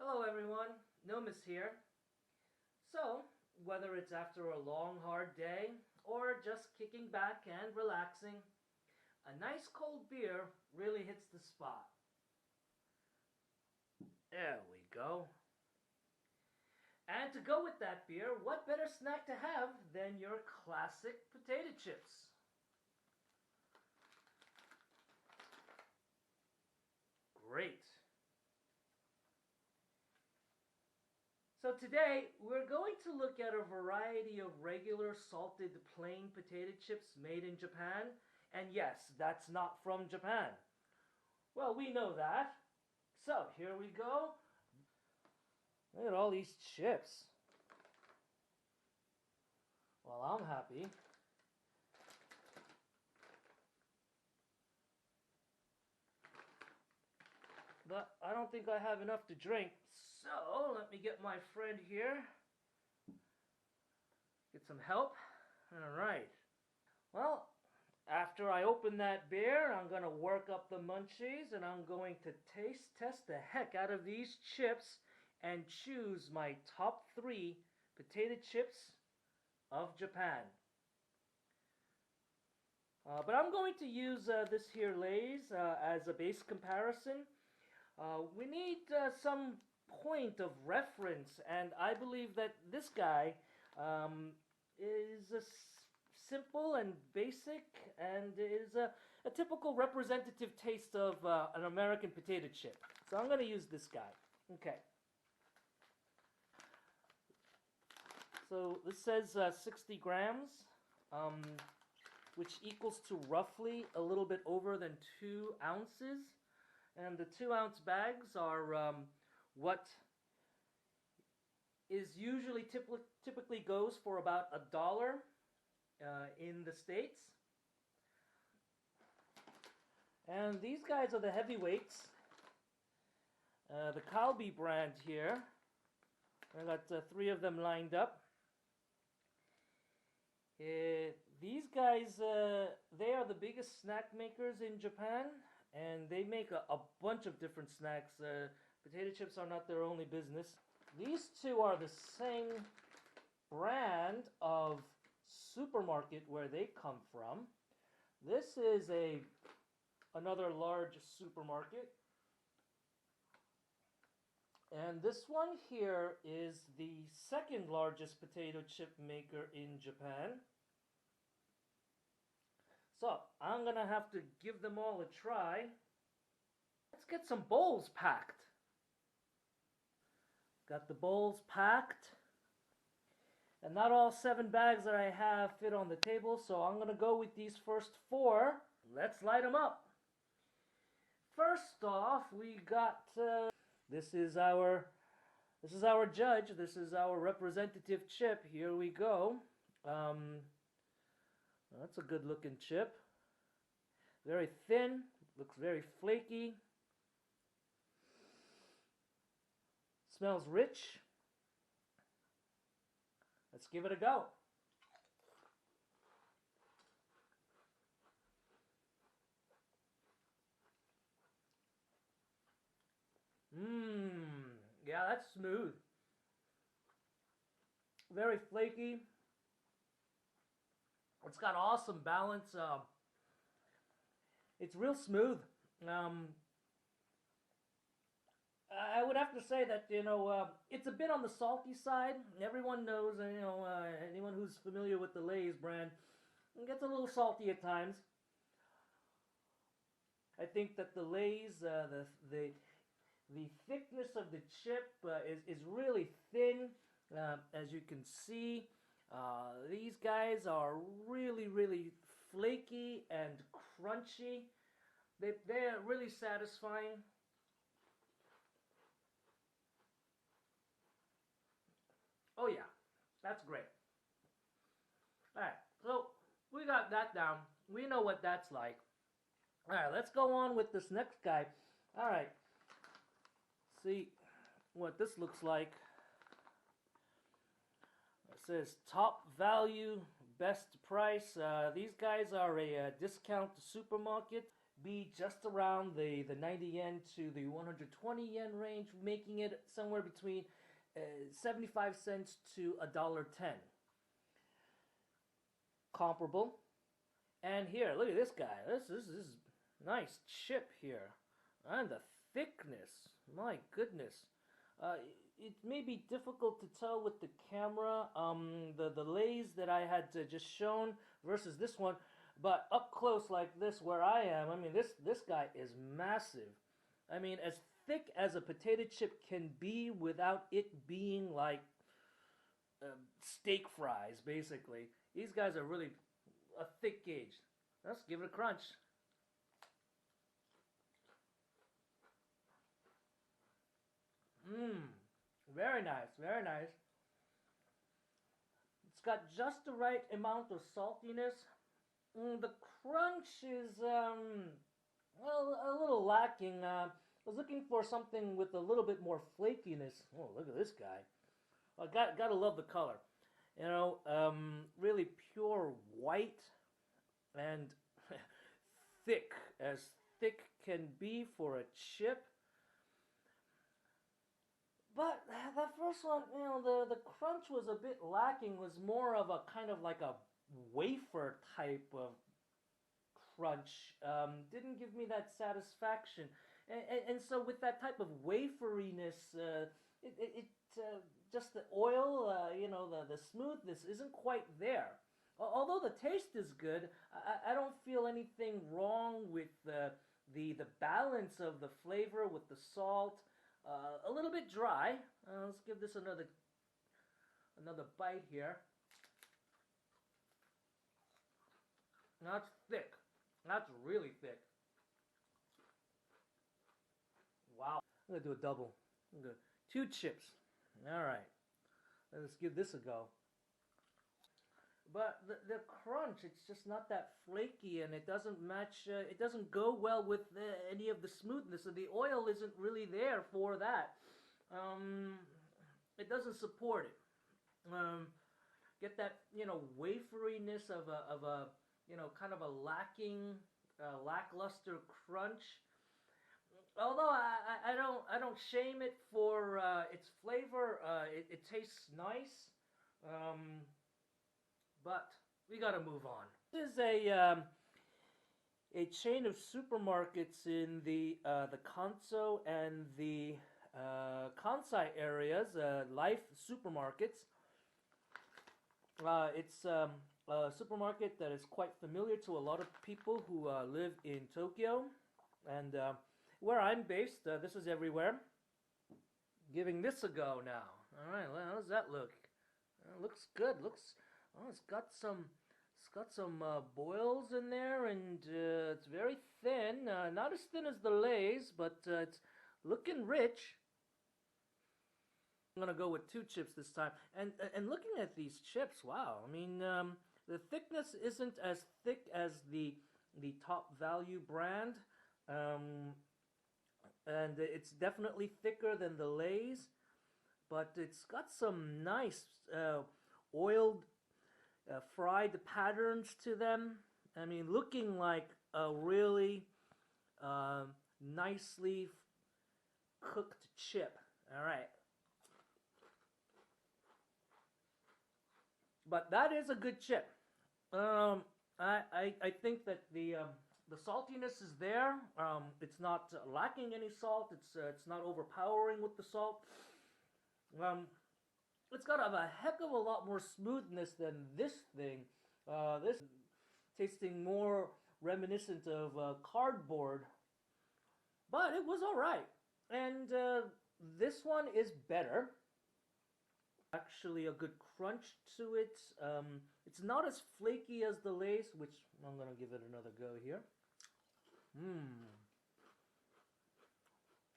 Hello everyone, Nomis here. So, whether it's after a long hard day or just kicking back and relaxing, a nice cold beer really hits the spot. There we go. And to go with that beer, what better snack to have than your classic potato chips? Great. So today, we're going to look at a variety of regular salted plain potato chips made in Japan. And yes, that's not from Japan. Well, we know that. So, here we go. Look at all these chips. Well, I'm happy. But I don't think I have enough to drink. So, let me get my friend here. Get some help. Alright. Well, after I open that beer, I'm going to work up the munchies and I'm going to taste test the heck out of these chips and choose my top 3 potato chips of Japan. But I'm going to use this here Lay's as a base comparison. We need some point of reference, and I believe that this guy is a simple and basic and is a typical representative taste of an American potato chip. So I'm going to use this guy. Okay. So this says 60 grams, which equals to roughly a little bit over than 2 ounces. And the 2-ounce bags are what is usually typically goes for about $1 in the States. And these guys are the heavyweights. The Calbee brand here. I got 3 of them lined up. These guys, they are the biggest snack makers in Japan. And they make a bunch of different snacks. Potato chips are not their only business. These two are the same brand of supermarket where they come from. This is another large supermarket. And this one here is the second largest potato chip maker in Japan. So, I'm going to have to give them all a try. Let's get some bowls packed. Got the bowls packed. And not all 7 bags that I have fit on the table, so I'm going to go with these first 4. Let's light them up. First off, we got, this is our judge. This is our representative chip. Here we go. That's a good looking chip. Very thin, looks very flaky. Smells rich. Let's give it a go. Yeah, that's smooth. Very flaky. It's got awesome balance. It's real smooth. I would have to say that, it's a bit on the salty side. Everyone knows, anyone who's familiar with the Lay's brand, it gets a little salty at times. I think that the Lay's, the thickness of the chip is really thin, as you can see. These guys are really, really flaky and crunchy. They're really satisfying. Oh yeah, that's great. Alright, so we got that down. We know what that's like. Alright, let's go on with this next guy. Alright, see what this looks like. It says top value, best price. These guys are a discount supermarket. be just around the 90 yen to the 120 yen range, making it somewhere between 75 cents to $1.10. Comparable. And here, look at this guy. This is nice chip here. And the thickness. My goodness. It may be difficult to tell with the camera, the Lays that I had just shown versus this one, but up close like this where I am, I mean, this guy is massive. I mean, as thick as a potato chip can be without it being like steak fries, basically. These guys are really a thick gauge. Let's give it a crunch. Mmm. Very nice, very nice. It's got just the right amount of saltiness. The crunch is, well, a little lacking. I was looking for something with a little bit more flakiness. Oh, look at this guy. I gotta love the color. You know, really pure white and thick, as thick can be for a chip. But that first one, you know, the crunch was a bit lacking. Was more of a kind of like a wafer type of crunch. Didn't give me that satisfaction. And so with that type of waferiness, it just the oil, you know, the smoothness isn't quite there. Although the taste is good, I don't feel anything wrong with the balance of the flavor with the salt. A little bit dry. Let's give this another bite here. That's thick. That's really thick. Wow. I'm gonna do a double. I'm gonna 2 chips. All right. Let's give this a go. But the crunch, it's just not that flaky, and it doesn't match. It doesn't go well with any of the smoothness, and the oil isn't really there for that. It doesn't support it. Get that, you know, waferiness of a you know, kind of a lackluster crunch. Although I don't shame it for its flavor. It tastes nice. But we gotta move on. This is a chain of supermarkets in the Kanso and the Kansai areas, Life supermarkets. It's a supermarket that is quite familiar to a lot of people who live in Tokyo, and where I'm based, this is everywhere. Giving this a go now. All right, well, how does that look? Looks good. Looks. Oh, it's got some boils in there, and it's very thin. Not as thin as the Lay's, but it's looking rich. I'm gonna go with 2 chips this time. And looking at these chips, wow. I mean, the thickness isn't as thick as the Top Value brand, and it's definitely thicker than the Lay's, but it's got some nice oiled. Fried patterns to them. I mean, looking like a really nicely cooked chip. All right. But that is a good chip. I think that the saltiness is there. It's not lacking any salt. It's not overpowering with the salt. It's got a heck of a lot more smoothness than this thing. This tasting more reminiscent of cardboard, but it was all right. And this one is better. Actually, a good crunch to it. It's not as flaky as the Lay's, which I'm gonna give it another go here.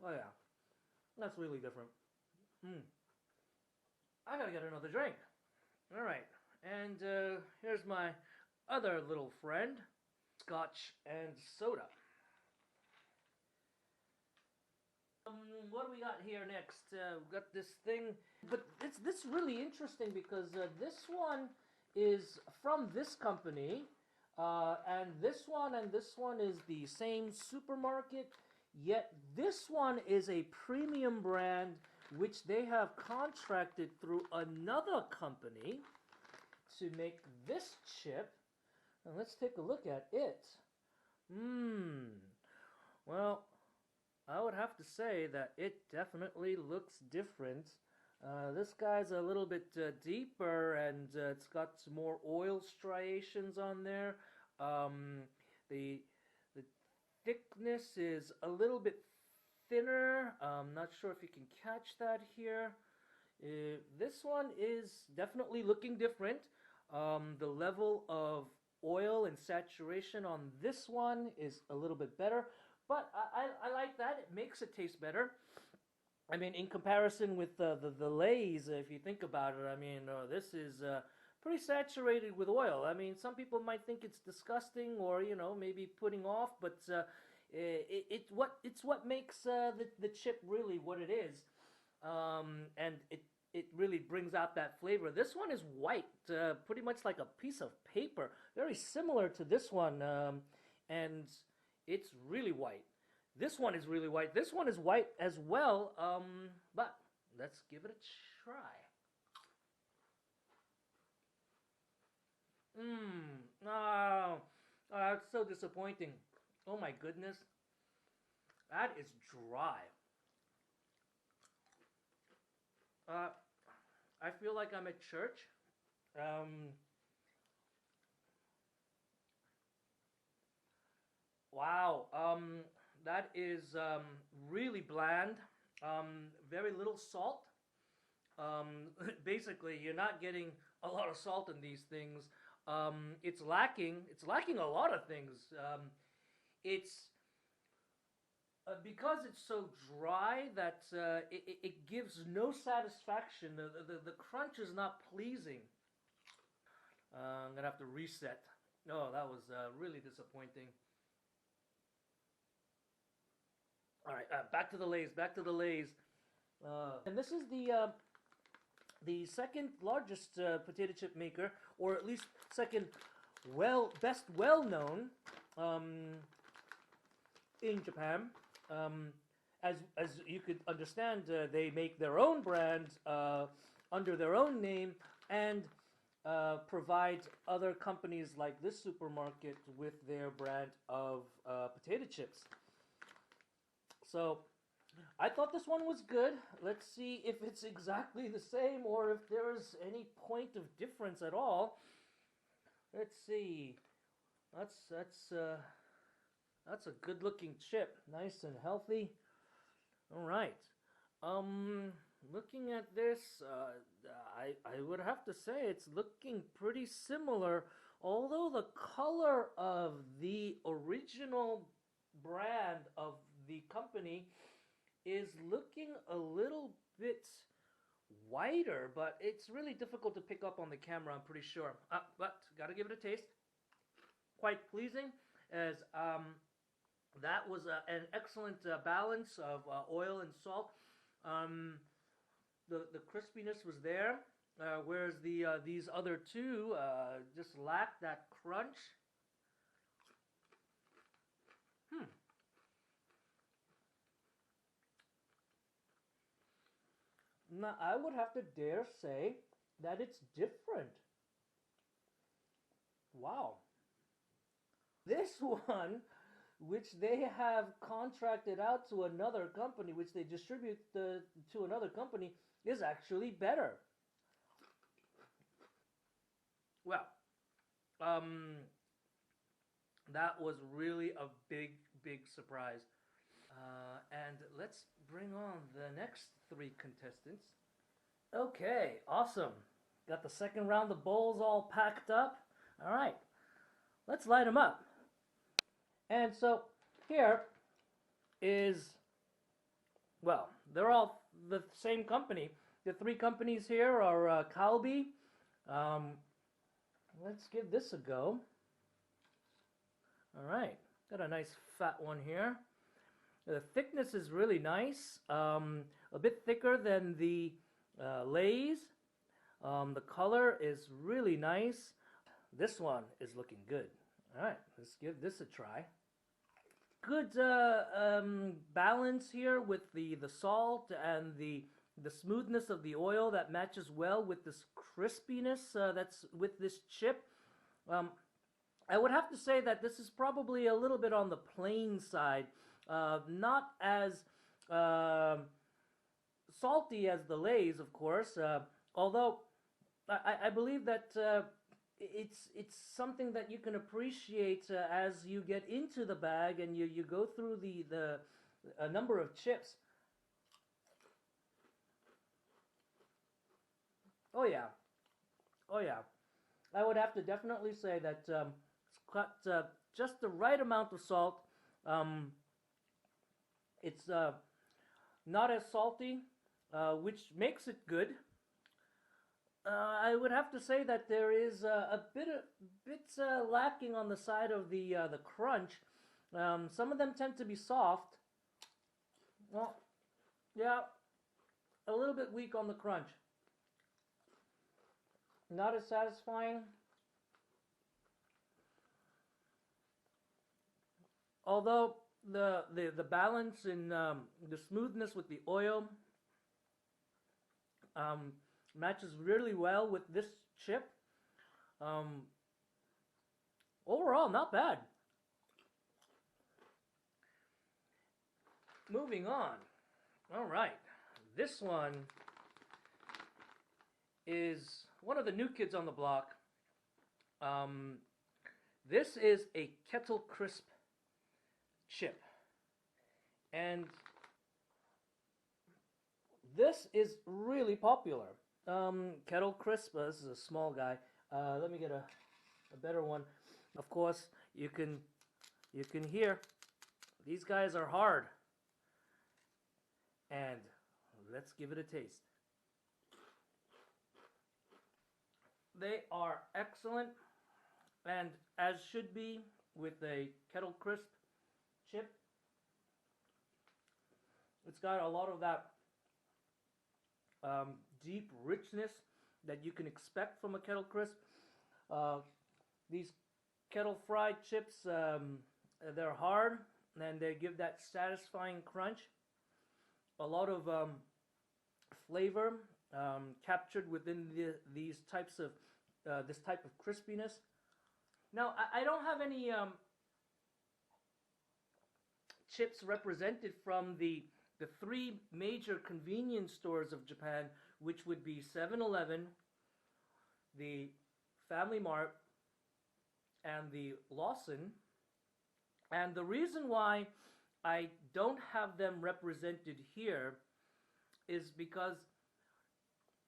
Oh yeah, that's really different. I gotta get another drink. All right, and here's my other little friend, Scotch and soda. What do we got here next? We've got this thing, but it's really interesting because this one is from this company. And this one is the same supermarket, yet this one is a premium brand which they have contracted through another company to make this chip. And let's take a look at it. Well, I would have to say that it definitely looks different. This guy's a little bit deeper, and it's got some more oil striations on there. The the thickness is a little bit thinner. I'm not sure if you can catch that here. This one is definitely looking different. The level of oil and saturation on this one is a little bit better, but I like that. It makes it taste better. I mean, in comparison with the Lay's, if you think about it, I mean, this is pretty saturated with oil. I mean, some people might think it's disgusting or, maybe putting off, but it's what makes the chip really what it is. And it really brings out that flavor. This one is white, pretty much like a piece of paper, very similar to this one, and it's really white. This one is really white. This one is white as well, but let's give it a try. Oh, it's so disappointing. Oh my goodness. That is dry. I feel like I'm at church. Wow. That is really bland. Very little salt. Basically, you're not getting a lot of salt in these things. It's lacking. It's lacking a lot of things. It's because it's so dry that it gives no satisfaction. The crunch is not pleasing. I'm gonna have to reset. Oh, that was really disappointing. All right, back to the Lay's. Back to the Lay's. And this is the second largest potato chip maker, or at least second best well known in Japan. As you could understand, they make their own brand under their own name and provide other companies like this supermarket with their brand of potato chips. So I thought this one was good. Let's see if it's exactly the same or if there is any point of difference at all. Let's see. That's a good-looking chip, nice and healthy. All right. Looking at this, I would have to say it's looking pretty similar, although the color of the original brand of the company is looking a little bit whiter, but it's really difficult to pick up on the camera, I'm pretty sure. But gotta give it a taste. Quite pleasing, as that was an excellent balance of oil and salt. The crispiness was there, whereas these other two just lacked that crunch. Now, I would have to dare say that it's different. Wow. This one, which they have contracted out to another company, which they distribute to another company, is actually better. Well, that was really a big, big surprise. And let's bring on the next three contestants. Okay, awesome. Got the second round of bowls all packed up. All right, let's light them up. And so here is, well, they're all the same company. The three companies here are Calbee. Let's give this a go. All right, got a nice fat one here. The thickness is really nice, a bit thicker than the Lay's. The color is really nice. This one is looking good. All right, let's give this a try. Good balance here with the salt and the smoothness of the oil that matches well with this crispiness that's with this chip. Um, I would have to say that this is probably a little bit on the plain side, not as uh, salty as the Lay's, of course. Although I believe that it's something that you can appreciate as you get into the bag and you go through the a number of chips. Oh yeah, oh yeah. I would have to definitely say that it's got just the right amount of salt. Um, it's not as salty, which makes it good. I would have to say that there is a bit lacking on the side of the crunch. Some of them tend to be soft. Well, yeah, a little bit weak on the crunch. Not as satisfying. Although the balance in the smoothness with the oil um, matches really well with this chip. Um, Overall, not bad. Moving on. All right. This one is one of the new kids on the block. Um, this is a Kettle Crisp chip. And this is really popular. Kettle Crisp, this is a small guy. Let me get a better one. Of course, you can hear these guys are hard. And let's give it a taste. They are excellent, and as should be with a Kettle Crisp chip. It's got a lot of that deep richness that you can expect from a Kettle Crisp. These kettle fried chips, they're hard and they give that satisfying crunch. A lot of flavor captured within these types of this type of crispiness. Now, I don't have any chips represented from the three major convenience stores of Japan, which would be 7-Eleven, the Family Mart, and the Lawson. And the reason why I don't have them represented here is because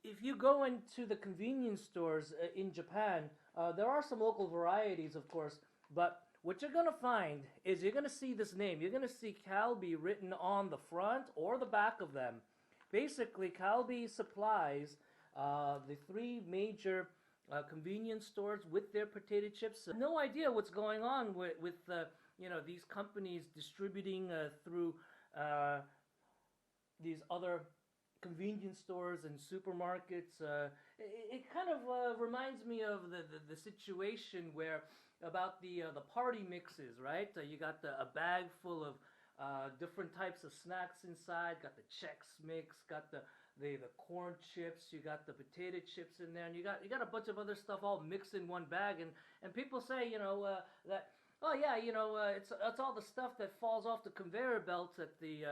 if you go into the convenience stores in Japan, there are some local varieties, of course, but what you're going to find is you're going to see this name. You're going to see Calbee written on the front or the back of them. Basically, Calbee supplies the three major convenience stores with their potato chips. No idea what's going on with these companies distributing through these other convenience stores and supermarkets. It kind of reminds me of the situation where about the party mixes, right? You got a bag full of different types of snacks inside. Got the Chex Mix, got the corn chips, you got the potato chips in there, and you got a bunch of other stuff all mixed in one bag. And people say, that, oh yeah, it's all the stuff that falls off the conveyor belts at the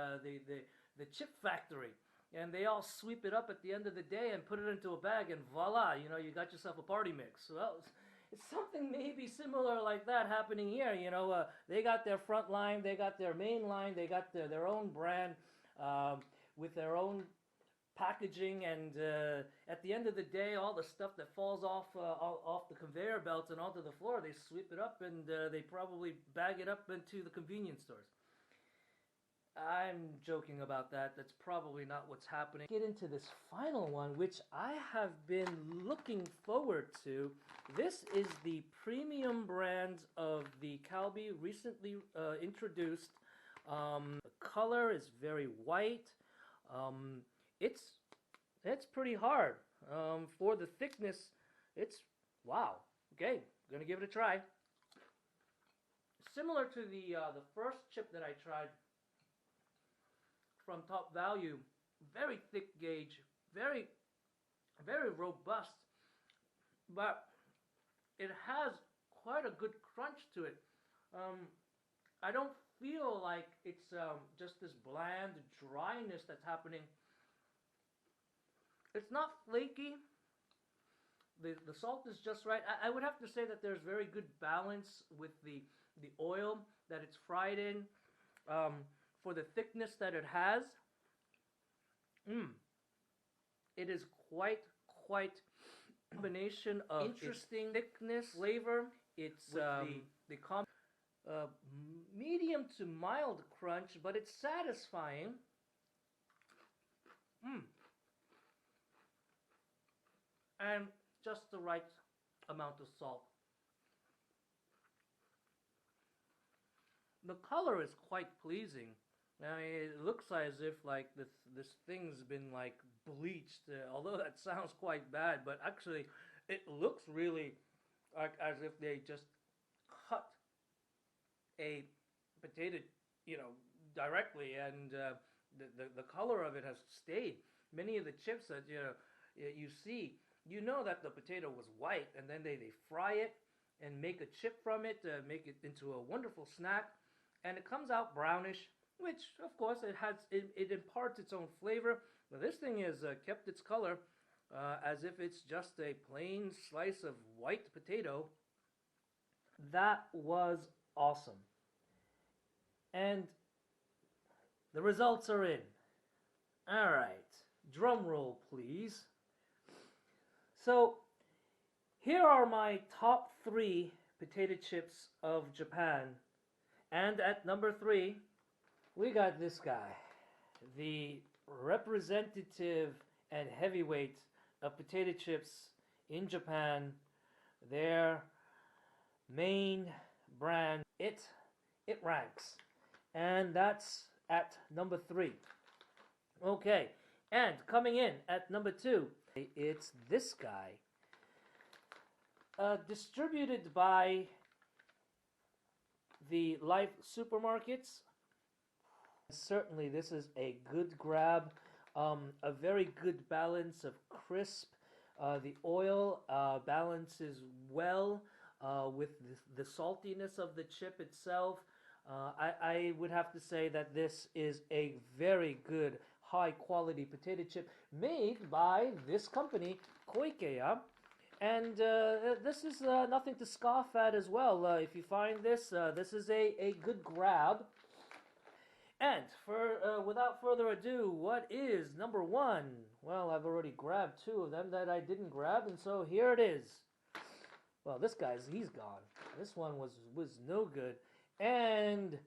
chip factory. And they all sweep it up at the end of the day and put it into a bag, and voila, you got yourself a party mix. Well, it's something maybe similar like that happening here. They got their front line, they got their main line, they got their own brand with their own packaging, and at the end of the day, all the stuff that falls off the conveyor belts and onto the floor, they sweep it up and they probably bag it up into the convenience stores. I'm joking about that. That's probably not what's happening. Get into this final one, which I have been looking forward to. This is the premium brand of the Calbee, recently introduced. The color is very white. It's pretty hard. For the thickness, it's wow. Okay, gonna give it a try. similar to the first chip that I tried from Top Value. Very thick gauge, very very robust, but it has quite a good crunch to it. Um, I don't feel like it's just this bland dryness that's happening. It's not flaky. The salt is just right. I would have to say that there's very good balance with the oil that it's fried in, for the thickness that it has. It is quite combination of interesting thickness, flavor. It's the uh, medium to mild crunch, but it's satisfying. And just the right amount of salt. The color is quite pleasing. I mean, it looks as if like this thing's been like bleached. Although that sounds quite bad, but actually, it looks really like as if they just cut a potato, directly, and the color of it has stayed. Many of the chips that you see, that the potato was white, and then they fry it and make a chip from it, make it into a wonderful snack, and it comes out brownish, which of course it imparts its own flavor. But this thing has kept its color as if it's just a plain slice of white potato. That was awesome. And the results are in. All right, drum roll please. So here are my top 3 potato chips of Japan. And at number 3, we got this guy, the representative and heavyweight of potato chips in Japan. Their main brand, it ranks. And that's at number 3. Okay, and coming in at number 2, it's this guy. Distributed by the Life supermarkets. Certainly this is a good grab. A very good balance of crisp. The oil balances well with the saltiness of the chip itself. I would have to say that this is a very good high quality potato chip made by this company, Koikeya. And this is nothing to scoff at as well. If you find this, this is a good grab. And without further ado, what is number 1? Well, I've already grabbed 2 of them that I didn't grab, and so here it is. Well, he's gone. This one was no good. And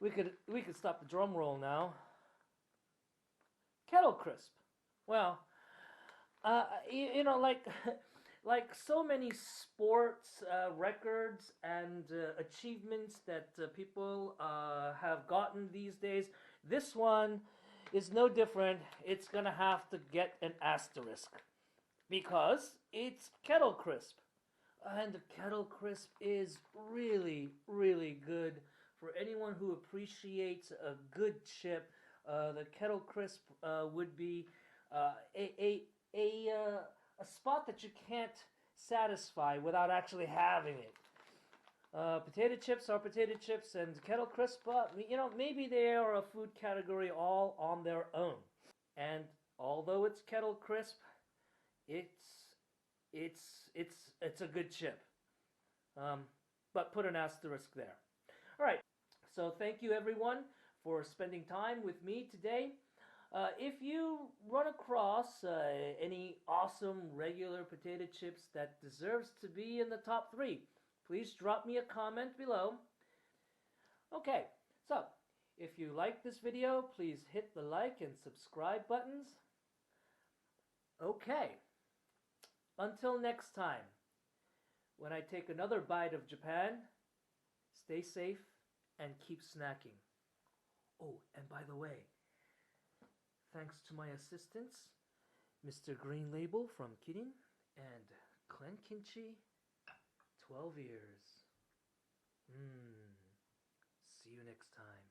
we could stop the drum roll now. Kettle Crisp. Well, like so many sports records and achievements that people have gotten these days, this one is no different. It's gonna have to get an asterisk because it's Kettle Crisp. And the Kettle Crisp is really, really good for anyone who appreciates a good chip. The Kettle Crisp would be a spot that you can't satisfy without actually having it. Potato chips are potato chips, and Kettle Crisp, maybe they are a food category all on their own. And although it's Kettle Crisp, it's a good chip. But put an asterisk there. All right. So thank you everyone for spending time with me today. If you run across any awesome regular potato chips that deserves to be in the top 3, please drop me a comment below. Okay, so if you like this video, please hit the like and subscribe buttons. Okay, until next time, when I take another bite of Japan, stay safe and keep snacking. Oh, and by the way, thanks to my assistants, Mr. Green Label from Kirin and Clan Kimchi, 12 years. See you next time.